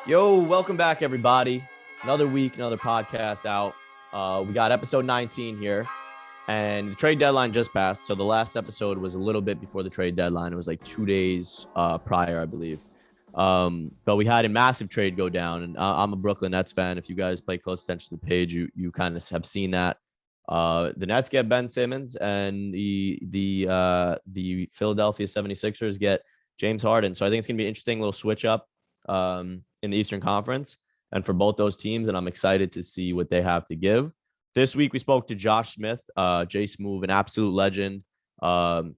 Yo, welcome back, everybody. Another week, another podcast out. We got episode 19 here, and the trade deadline just passed. So the last episode was a little bit before the trade deadline. It was like 2 days prior, I believe. But we had a massive trade go down, and I'm a Brooklyn Nets fan. If you guys pay close attention to the page, you kind of have seen that. The Nets get Ben Simmons, and the Philadelphia 76ers get James Harden. So I think it's gonna be an interesting little switch up in the Eastern Conference, and for both those teams, and I'm excited to see what they have to give. This week we spoke to Josh Smith, Jay Smoove, an absolute legend. Um,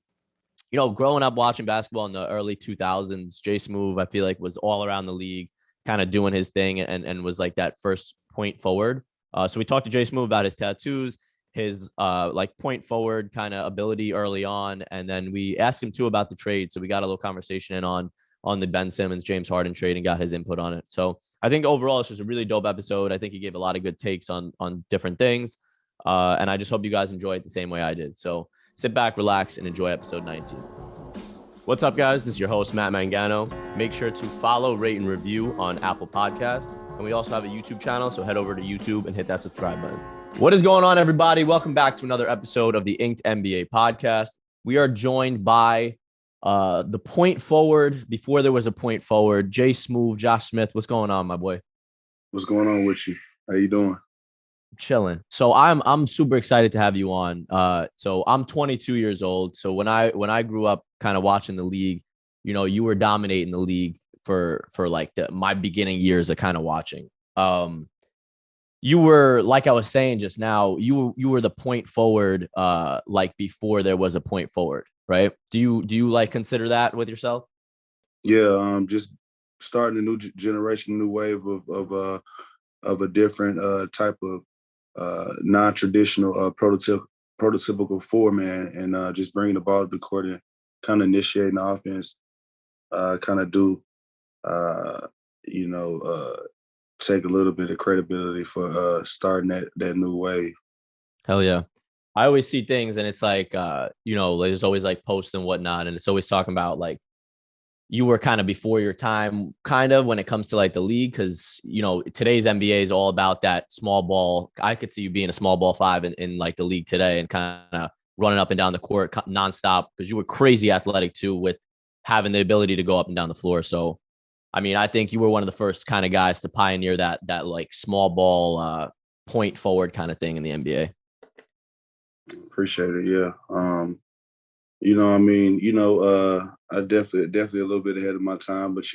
growing up watching basketball in the early 2000s, Jay Smoove, I feel like, was all around the league, kind of doing his thing, and was like that first point forward. So we talked to Jay Smoove about his tattoos, his like point forward kind of ability early on, and then we asked him too about the trade. So we got a little conversation in on the Ben Simmons, James Harden trade and got his input on it. So I think overall this was a really dope episode. I think he gave a lot of good takes on different things. And I just hope you guys enjoy it the same way I did. So sit back, relax, and enjoy episode 19. What's up, guys? This is your host, Matt Mangano. Make sure to follow, rate, and review on Apple Podcasts. And we also have a YouTube channel, so head over to YouTube and hit that subscribe button. What is going on, everybody? Welcome back to another episode of the Inked NBA podcast. We are joined by the point forward, before there was a point forward, Jay Smoove, Josh Smith. What's going on, my boy? What's going on with you? How you doing? Chilling. So I'm super excited to have you on. So I'm 22 years old. So when I grew up kind of watching the league, you were dominating the league for like my beginning years of kind of watching. You were, like I was saying just now, you were the point forward like before there was a point forward, right? Do you like consider that with yourself? Yeah, just starting a new generation, new wave of a different type of non-traditional prototypical four-man, and just bringing the ball to the court and kind of initiating the offense, kind of do you know take a little bit of credibility for starting that new wave. Hell yeah. I always see things and it's like, there's always like posts and whatnot. And it's always talking about like you were kind of before your time, kind of when it comes to like the league. Cause, today's NBA is all about that small ball. I could see you being a small ball five in like the league today and kind of running up and down the court nonstop because you were crazy athletic too with having the ability to go up and down the floor. So, I mean, I think you were one of the first kind of guys to pioneer that like small ball point forward kind of thing in the NBA. Appreciate it. Yeah. I definitely a little bit ahead of my time, but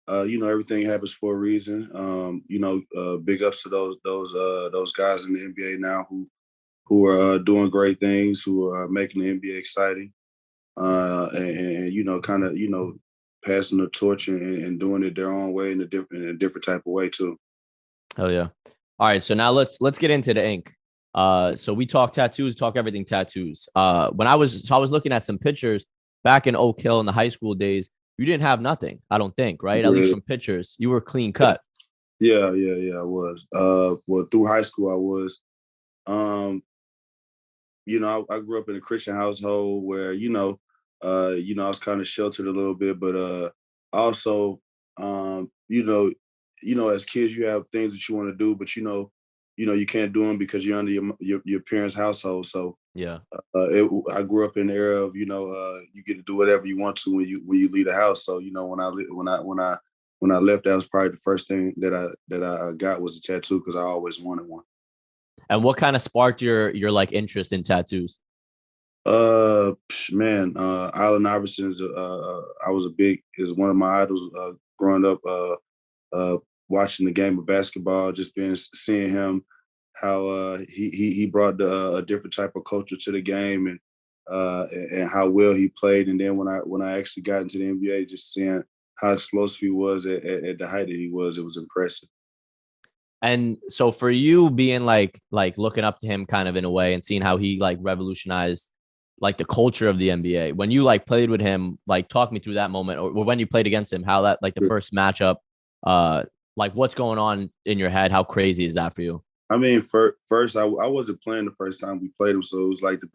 everything happens for a reason. Big ups to those guys in the NBA now who are doing great things, who are making the NBA exciting, and kind of passing the torch and doing it their own way in a different type of way too. Oh yeah. All right. So now let's get into the ink. So we talk tattoos, talk everything tattoos. I was looking at some pictures back in Oak Hill in the high school days. You didn't have nothing, I don't think, right? Yeah. At least from pictures, you were clean cut. Yeah. I was. Well, through high school, I was. I grew up in a Christian household where I was kind of sheltered a little bit, but also, as kids, you have things that you want to do, but you can't do them because you're under your parents' household. So Yeah. I grew up in the era of you get to do whatever you want to when you leave the house. So when I left, that was probably the first thing that I got was a tattoo because I always wanted one. And what kind of sparked your like interest in tattoos? Allen Iverson is is one of my idols growing up. Watching the game of basketball, just seeing him, how he brought a different type of culture to the game, and how well he played. And then when I actually got into the NBA, just seeing how explosive he was at the height that he was, it was impressive. And so for you being like looking up to him kind of in a way and seeing how he like revolutionized like the culture of the NBA, when you like played with him, like talk me through that moment, or when you played against him, how that like the first matchup, like what's going on in your head? How crazy is that for you? I mean, first I wasn't playing the first time we played him, so it was like the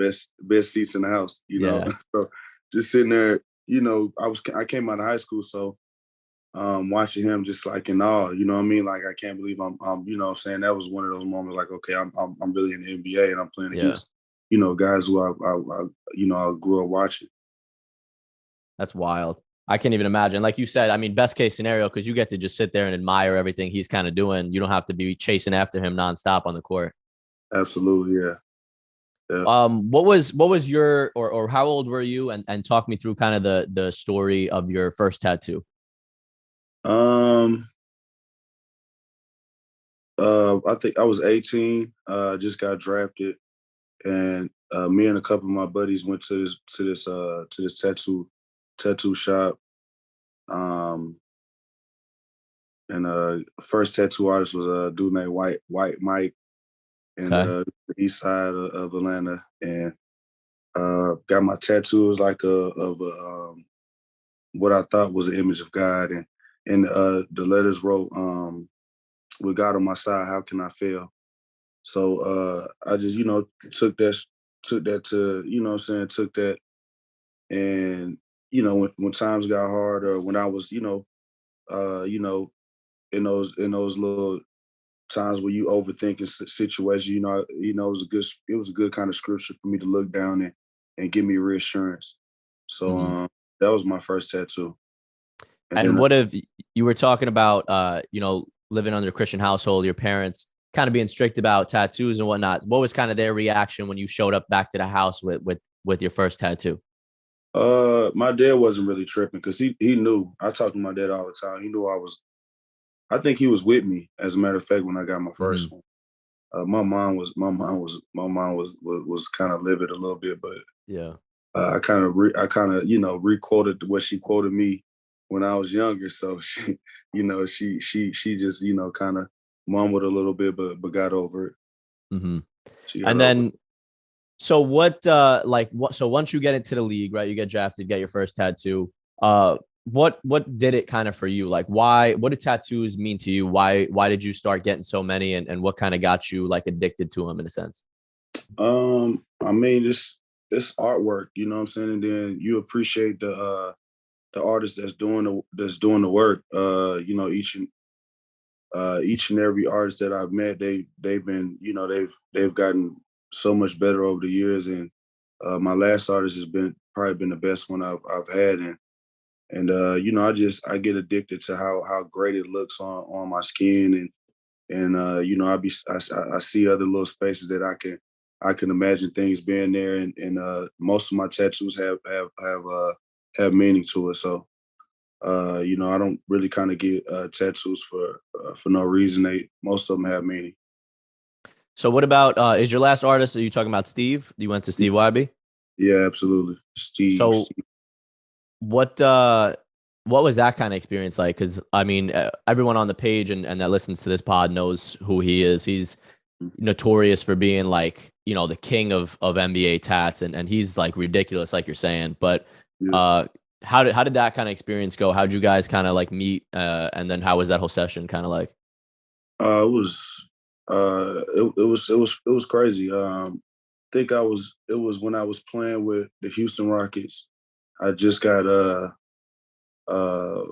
best seats in the house, Yeah. So just sitting there, I came out of high school, so watching him just like in awe. You know what I mean? Like I can't believe I'm you know what I'm saying, that was one of those moments like, okay, I'm really in the NBA and I'm playing Yeah. against, you know, guys who I you know, I grew up watching. That's wild. I can't even imagine. Like you said, I mean, best case scenario, because you get to just sit there and admire everything he's kind of doing. You don't have to be chasing after him nonstop on the court. Absolutely, yeah. Yeah. What was your or how old were you? And talk me through kind of the story of your first tattoo. Um I think I was 18, just got drafted, and me and a couple of my buddies went to this tattoo shop. Um and first tattoo artist was a dude named White Mike in Okay. the east side of Atlanta, and got my tattoo. It was like what I thought was an image of God, and the letters wrote, "With God on my side, how can I fail?" So I just, you know, took that to, you know what I'm saying, took that, and you know, when times got hard, or when I was, you know, in those little times where you overthinking situations, it was a good kind of scripture for me to look down and give me reassurance. So Mhm. that was my first tattoo. And And then what if you were talking about, living under a Christian household, your parents kind of being strict about tattoos and whatnot? What was kind of their reaction when you showed up back to the house with your first tattoo? my dad wasn't really tripping because he knew. I talked to my dad all the time. He knew I think he was with me, as a matter of fact, when I got my first Hmm. one. My mom was kind of livid a little bit, but Yeah. I kind of, you know, requoted what she quoted me when I was younger. So she, you know, she just, you know, kind of mumbled a little bit, but got over it. Hmm. She got And over it. then, so once you get into the league, right, you get drafted, get your first tattoo. What did it kind of for you? Like, what did tattoos mean to you? Why did you start getting so many, and what kind of got you like addicted to them in a sense? I mean, this artwork, you know what I'm saying, and then you appreciate the artist that's doing the work. You know, each and every artist that I've met, they've been, you know, they've gotten so much better over the years, and my last artist has been probably been the best one I've had, and you know, I get addicted to how great it looks on my skin, and you know, I see other little spaces that I can imagine things being there, and most of my tattoos have meaning to it. So you know, I don't really kind of get tattoos for no reason. Most of them have meaning. So what about is your last artist? Are you talking about Steve? You went to Steve Wiebe? Yeah, absolutely. So Steve. what uh what was that kind of experience like? Because I mean, everyone on the page and that listens to this pod knows who he is. He's notorious for being like, the king of NBA tats, and he's like ridiculous, like you're saying. But Yeah. uh, how did that kind of experience go? How'd you guys kind of like meet? And then how was that whole session kind of like? It was it was crazy. Think I was it was when I was playing with the Houston Rockets. I just got uh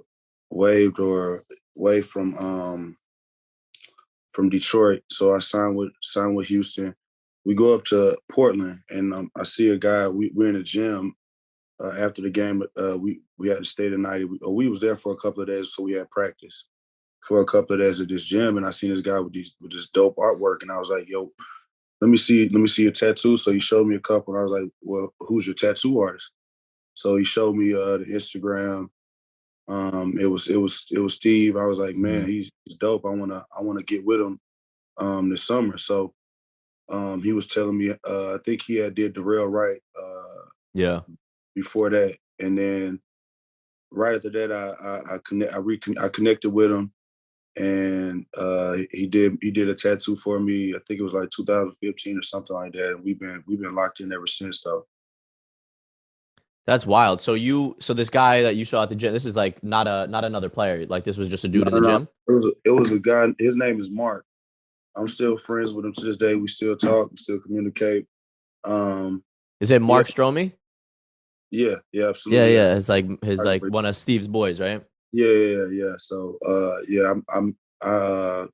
waived or waived from Detroit. So I signed with Houston. We go up to Portland, and I see a guy. We're in the gym after the game. We had to stay the night. We was there for a couple of days, so we had practice for a couple of days at this gym. And I seen this guy with this dope artwork, and I was like, "Yo, let me see your tattoo." So he showed me a couple, and I was like, "Well, who's your tattoo artist?" So he showed me the Instagram. It was Steve. I was like, Mhm. "Man, he's dope. I wanna get with him this summer." So he was telling me, I think he had did the rail right Yeah. before that, and then right after that, I connected with him, and he did a tattoo for me. I think it was like 2015 or something like that, and we've been locked in ever since. Though. That's wild. So this guy that you saw at the gym, this is like not another player. Like this was just a No, dude in no, the no. gym. It was a guy. His name is Mark. I'm still friends with him to this day. We still talk. We still communicate. Um, Is it yeah, Mark Stromey? yeah, Yeah, absolutely. Yeah. yeah. It's like his like one of Steve's boys, right? Yeah. So yeah, I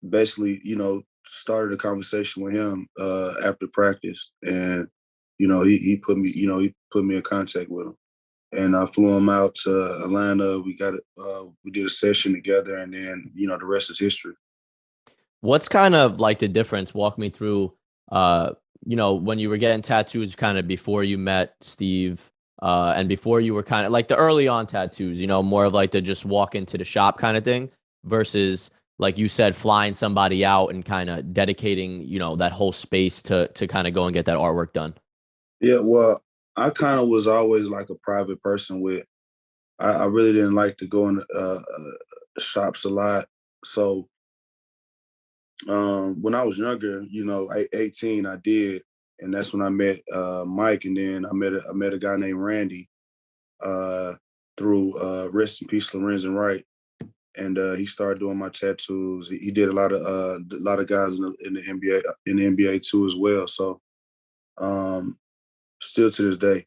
basically, started a conversation with him after practice, and he put me, in contact with him, and I flew him out to Atlanta. We did a session together, and then the rest is history. What's kind of like the difference? Walk me through, uh, when you were getting tattoos kind of before you met Steve, and before you were kind of like the early on tattoos, more of like the just walk into the shop kind of thing versus like you said, flying somebody out and kind of dedicating, that whole space to kind of go and get that artwork done. Yeah, well, I kind of was always like a private person with. I really didn't like to go in shops a lot, so when I was younger, 18, I did, and that's when I met Mike, and then I met a guy named Randy uh, through Rest in Peace, Lorenzen Wright, and he started doing my tattoos. He did a lot of guys in the NBA too as well. So still to this day,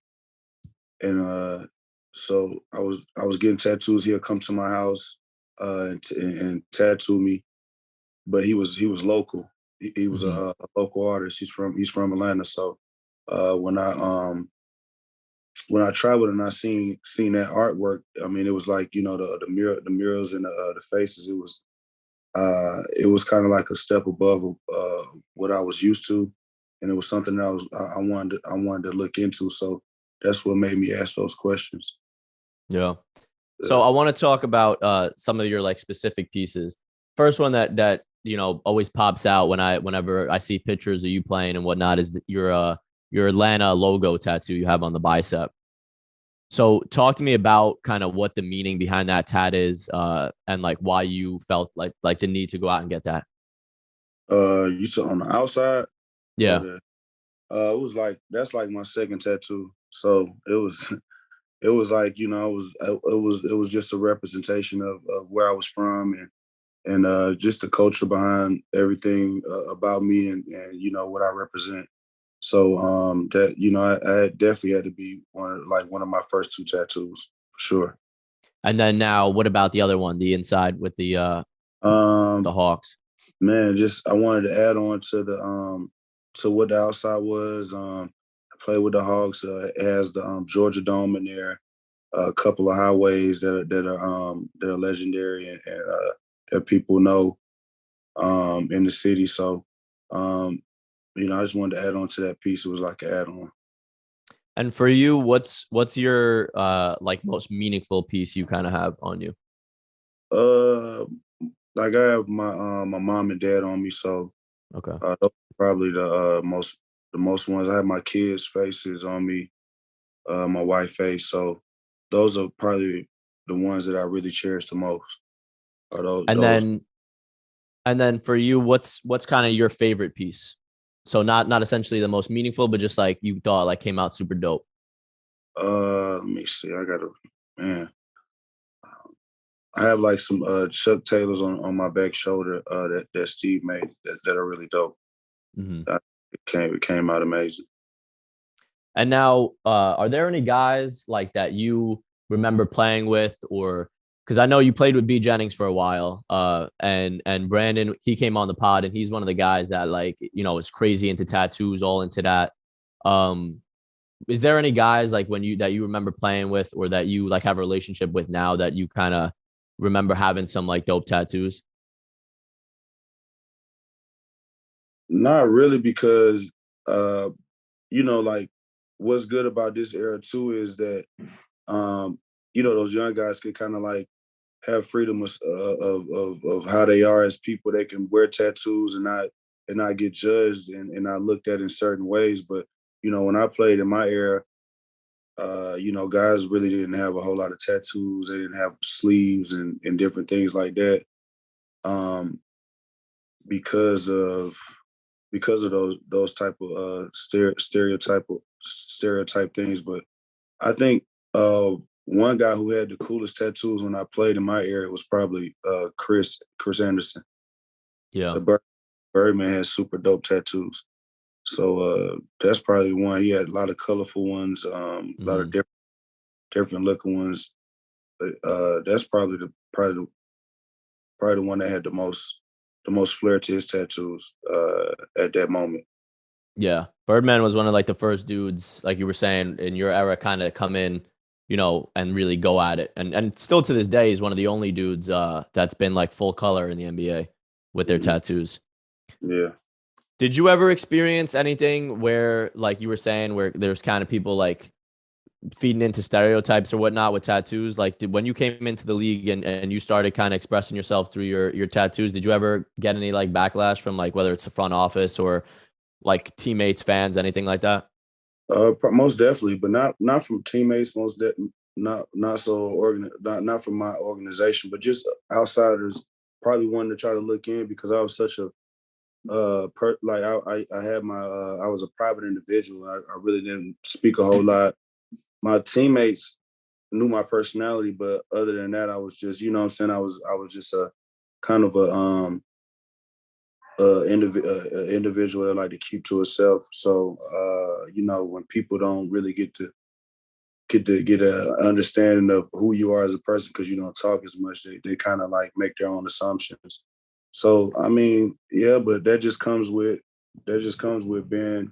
and so I was getting tattoos. He'll come to my house and tattoo me, but he was local. He was Hmm. a local artist. He's from Atlanta. So uh, when I um when I traveled and I seen that artwork, I mean, it was like the murals and the faces. It was kind of like a step above what I was used to, and it was something that I wanted to look into. So that's what made me ask those questions. Yeah. So Uh, I want to talk about some of your like specific pieces. First one that always pops out whenever I see pictures of you playing and whatnot is your Atlanta logo tattoo you have on the bicep. So talk to me about kind of what the meaning behind that tat is, and like why you felt like the need to go out and get that. you said on the outside or Yeah. it was like that's like my second tattoo. So it was like it was just a representation of where I was from and just the culture behind everything about me and what I represent. So that I definitely had to be one of my first two tattoos for sure. And then now, what about the other one, the inside with the Um, Hawks? man, just I wanted to add on to what the outside was. I played with the Hawks. It has the Georgia Dome in there, a couple of highways that are legendary and that people know in the city. So um, I just wanted to add on to that piece. It was like an add on. And for you, what's your like most meaningful piece you kind of have on you? Uh, like I have my mom and dad on me, so Okay. those are probably the most ones. I have my kids' faces on me, my wife face. So those are probably the ones that I really cherish the most. Are those And those? then and then for you, what's kind of your favorite piece? So not essentially the most meaningful, but just like you thought like came out super dope. Let me see. I gotta man. I have like some Chuck Taylors on my back shoulder that Steve made that are really dope. Hmm. It came out amazing. And now, are there any guys like that you remember playing with, or because I know you played with B Jennings for a while, and Brandon he came on the pod and he's one of the guys that like is crazy into tattoos, all into that. Um, is there any guys like when you that you remember playing with, or that you like have a relationship with now that you kind of remember having some like dope tattoos? Not really because uh, like what's good about this era too is that um, those young guys could kind of like have freedom of how they are as people. They can wear tattoos and not get judged and not looked at in certain ways. But when I played in my era, guys really didn't have a whole lot of tattoos. They didn't have sleeves and different things like that. Um, because of those type of stereotype things. But I think one guy who had the coolest tattoos when I played in my era was probably Chris Anderson. Yeah. The Birdman has super dope tattoos. So that's probably one. He had a lot of colorful ones, a lot of Hmm. different. different looking ones. But that's probably the one that had the most flair to his tattoos at that moment. Yeah. Birdman was one of like the first dudes, like you were saying, in your era kind of come in, and really go at it. And still to this day, he's one of the only dudes that's been like full color in the NBA with their Mhm. tattoos. Yeah. Did you ever experience anything where, like you were saying, where there's kind of people like feeding into stereotypes or whatnot with tattoos? Like, when you came into the league and you started kind of expressing yourself through your tattoos, did you ever get any like backlash from like whether it's the front office or like teammates, fans, anything like that? Most definitely, but not from teammates. Not so not from my organization, but just outsiders. Probably wanted to try to look in because I was such a like I had my I was a private individual. I really didn't speak a whole lot. My teammates knew my personality, but other than that, I was just, you know what I'm saying, I was just a kind of a individual that like to keep to itself. So when people don't really get a understanding of who you are as a person because you don't talk as much, they kind of like make their own assumptions. So I mean, yeah, but that just comes with being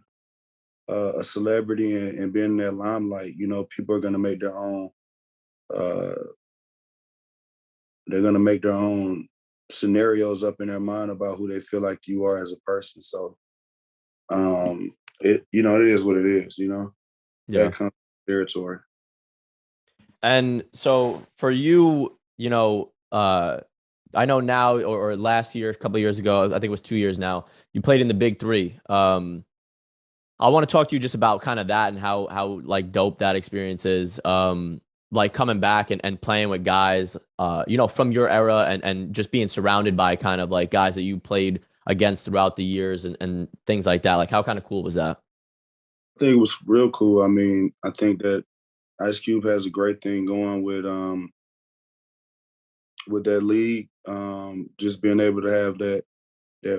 a celebrity and being in that limelight. People are gonna make their own. Uh, they're gonna make their own scenarios up in their mind about who they feel like you are as a person. So it is what it is. Yeah. That comes with territory. And so for you, I know now or last year, a couple of years ago, I think it was 2 years now, you played in the Big Three. I want to talk to you just about kind of that and how like dope that experience is. Like coming back and playing with guys, from your era and just being surrounded by kind of like guys that you played against throughout the years and things like that. Like how kind of cool was that? I think it was real cool. I mean, I think that Ice Cube has a great thing going with that league. Just being able to have that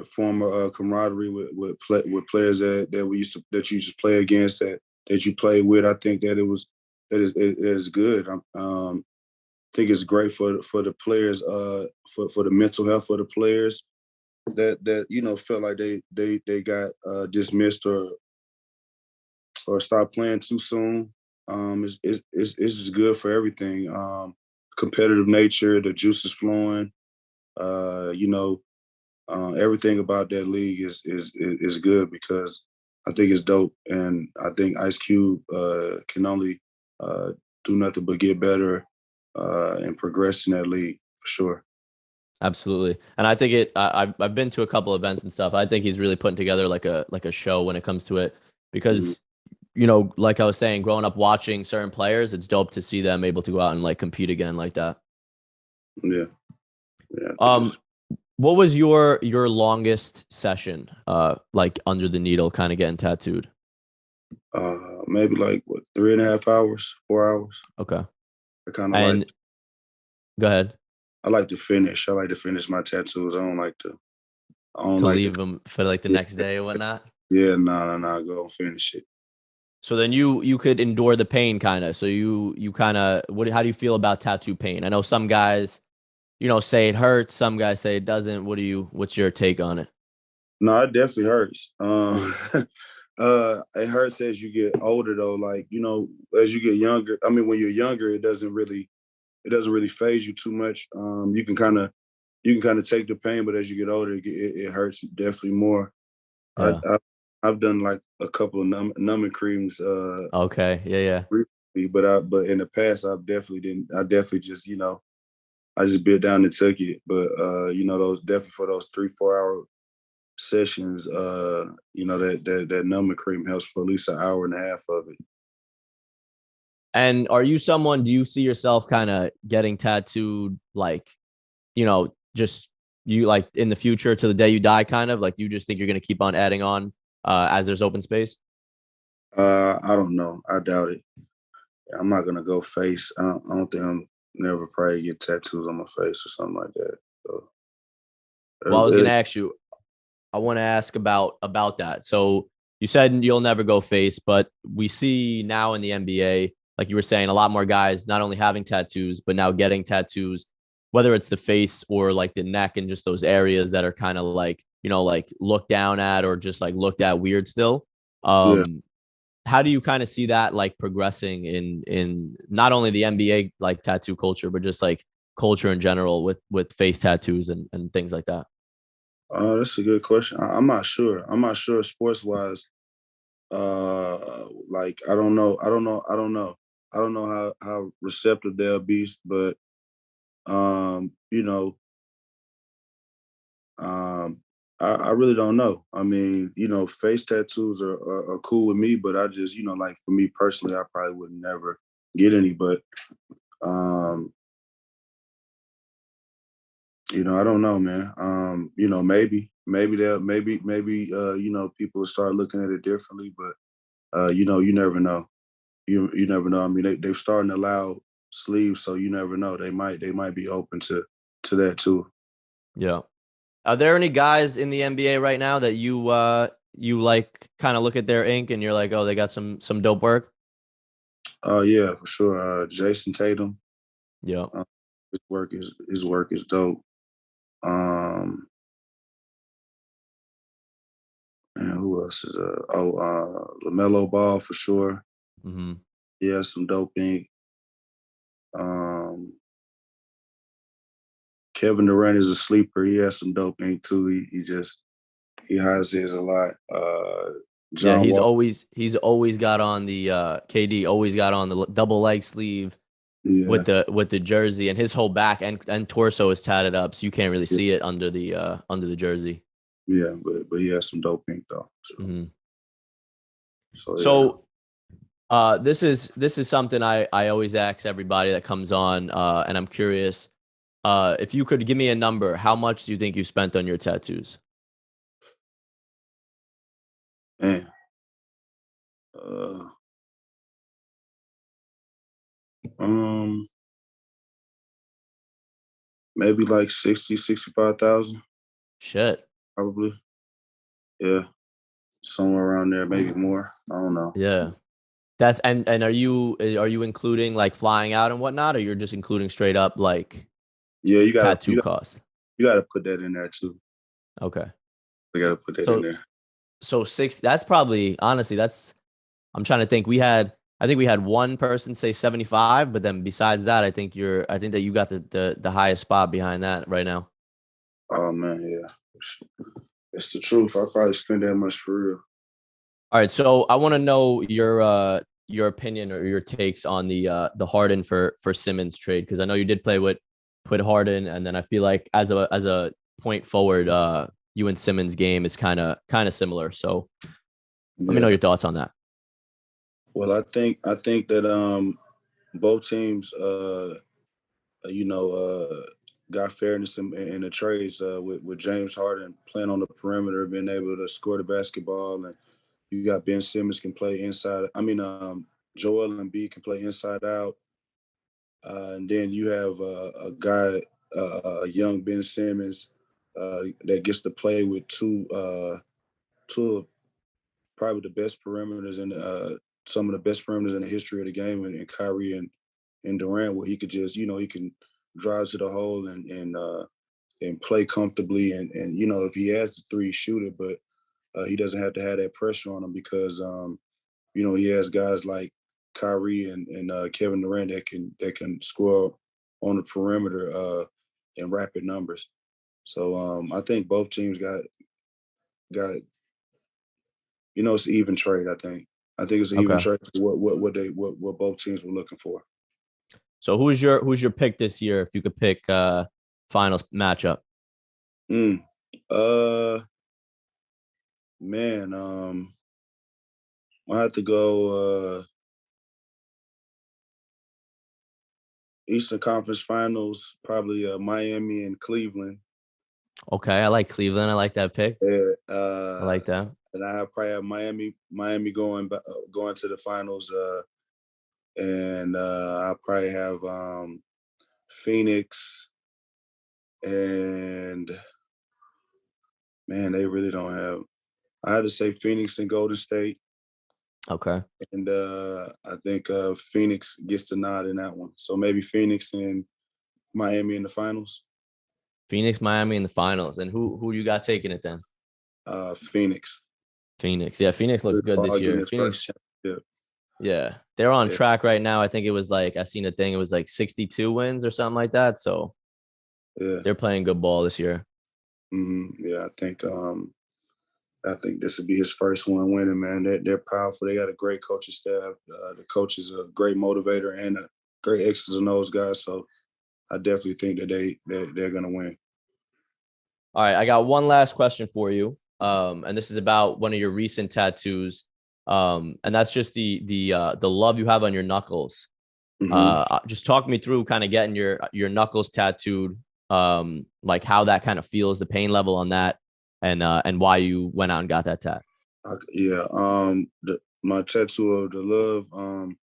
former camaraderie with players that you just play against that you play with. I think it is good. Think it's great for the players, for the mental health for the players that felt like they got dismissed or stopped playing too soon. It's just good for everything. Competitive nature, the juice is flowing. Uh, you know, Everything about that league is good because I think it's dope, and I think Ice Cube can only uh, do nothing but get better and progress in that league for sure. Absolutely. And I think I've been to a couple events and stuff. I think he's really putting together like a show when it comes to it Mhm. because like I was saying, growing up watching certain players, it's dope to see them able to go out and like compete again like that. Yeah, yeah, I think Um, what was your longest session like under the needle kind of getting tattooed? maybe like what 3.5 hours, 4 hours. Okay. I kind of And like go ahead. I like to finish. I like to finish my tattoos. I don't To like to. leave them for like the Yeah, next day or whatnot. yeah, no, no, no. Go and finish it. So then you could endure the pain kind of. So you kind of how do you feel about tattoo pain? I know some guys, say it hurts, some guys say it doesn't. What's your take on it? No, it definitely hurts. It hurts as you get older, though. Like as you get younger. I mean, when you're younger, it doesn't really phase you too much. You can kind of take the pain, but as you get older, it hurts definitely more. I, Yeah. I I've done like a couple of numbing creams Okay. Yeah, yeah. recently, but in the past, I definitely didn't. I definitely just I just bit down and took it. But those definitely for those 3 4 hour sessions, that numbing cream helps for at least an hour and a half of it. And are you someone, do you see yourself kind of getting tattooed like, just you like in the future to the day you die kind of like you just think you're going to keep on adding on as there's open space? I don't know. I doubt it. I'm not gonna go face. I don't think I'm never probably get tattoos on my face or something like that. So, Well, I was going uh, to ask you, I want to ask about that. So you said you'll never go face, but we see now in the NBA like you were saying, a lot more guys not only having tattoos, but now getting tattoos, whether it's the face or like the neck and just those areas that are kind of like, like looked down at or just like looked at weird still. Yeah. How do you kind of see that like progressing in not only the NBA like tattoo culture, but just like culture in general with face tattoos and things like that? That's a good question. I'm not sure. I'm not sure sports wise. Like I don't know. I don't know how receptive they'll be, but you know, I really don't know. I mean, face tattoos are cool with me, but I just, like for me personally, I probably would never get any. But um, I don't know, man. Maybe people will start looking at it differently, but you never know. You never know. I mean, they've starting to allow sleeves, so you never know. They might be open to that too. Yeah. Are there any guys in the NBA right now that you like kind of look at their ink and you're like, oh, they got some dope work? Yeah, for sure. Jason Tatum, Yeah. uh, his work is dope. Um, and who else is LaMelo Ball for sure. Hmm. He has some dope ink. Um, Kevin Durant is a sleeper. He has some dope ink too. He has his a lot. Yeah, John he's Wall. always got on the KD always got on the double leg sleeve Yeah, with the jersey, and his whole back and torso is tatted up, so you can't really yeah, see it under the jersey. yeah. But he has some dope ink though. Hmm. So yeah. So this is something I always ask everybody that comes on, and I'm curious, if you could give me a number, how much do you think you spent on your tattoos? Man. Uh, um, maybe like 65,000, Shit. probably. Yeah, somewhere around there, maybe more. I don't know. Yeah. And are you including like flying out and whatnot, or you're just including straight up like Yeah, you gotta tattoo you got costs? you gotta put that in there too. Okay. You gotta put that in So there. so six, that's probably honestly, I'm trying to think. I think we had one person say 75, but then besides that, I think that you got the highest spot behind that right now. Oh man, yeah, it's the truth. I probably spend that much for real. All right, so I want to know your opinion or your takes on the Harden for Simmons trade, because I know you did play with Harden, and then I feel like as a point forward, you and Simmons game is kind of similar. So let me know Yeah. your thoughts on that. Well, I think that both teams you know got fairness in the trades with James Harden playing on the perimeter, being able to score the basketball, and you got Ben Simmons can play inside. I mean, Joel Embiid can play inside out, and then you have a guy, a young Ben Simmons, that gets to play with two of probably the best perimeters in some of the best perimeters in the history of the game, and Kyrie and Durant, where he could just, he can drive to the hole and play comfortably, and if he has the three, shoot it, but he doesn't have to have that pressure on him because he has guys like Kyrie and Kevin Durant that can score on the perimeter in rapid numbers. So I think both teams got it's an even trade. I think it's an even Okay. trade for what both teams were looking for. So who's your pick this year if you could pick finals matchup? Mm. Uh, man, I have to go Eastern Conference Finals, probably Miami and Cleveland. Okay, I like Cleveland. I like that pick. Yeah, I like that. and I probably have Miami going to the finals, and I probably have Phoenix, and man, they really don't have. I had to say Phoenix and Golden State. Okay. And I think Phoenix gets the nod in that one. So maybe Phoenix and Miami in the finals. Phoenix, Miami in the finals. And who you got taking it then? Phoenix. Phoenix. Yeah, Phoenix looks Chris good this Paul getting year. his Phoenix. first championship. Yeah, they're on Yeah. track right now. I think it was like I seen a thing. It was like 62 wins or something like that. So Yeah. they're playing good ball this year. Yeah, I think this would be his first one winning, man. They're powerful. They got a great coaching staff. The coach is a great motivator and a great X's and O's guy. So I definitely think that they're gonna win. All right, I got one last question for you. And this is about one of your recent tattoos. And that's just the love you have on your knuckles. Just talk me through kind of getting your knuckles tattooed. Like how that kind of feels, the pain level on that, and why you went out and got that tat. My tattoo of the love. Um,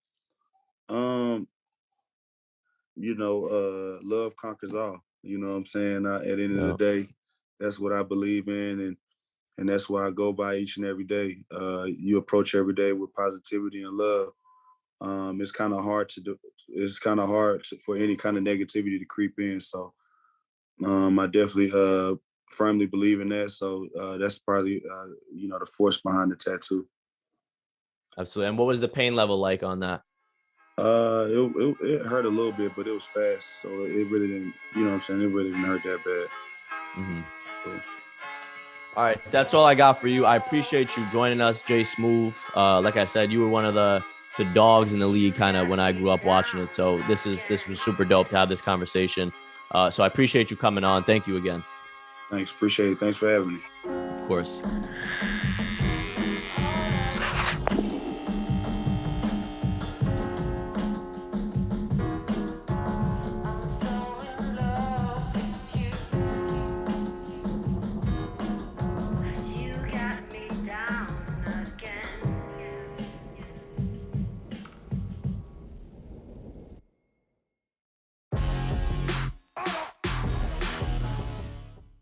love conquers all. You know what I'm saying? At the end of Yeah, the day, that's what I believe in, and that's why I go by each and every day. You approach every day with positivity and love. It's kind of hard to do. It's kind of hard for any kind of negativity to creep in. So I definitely firmly believe in that. So that's probably the force behind the tattoo. absolutely. And what was the pain level like on that? It hurt a little bit, but it was fast, so it really didn't. You know what I'm saying? It really didn't hurt that bad. Mm-hmm. So, All right, that's all I got for you. I appreciate you joining us, Jay Smoove. Like I said, you were one of the dogs in the league kind of when I grew up watching it. So this was super dope to have this conversation. So I appreciate you coming on. Thank you again. thanks, appreciate it. Thanks for having me. Of course.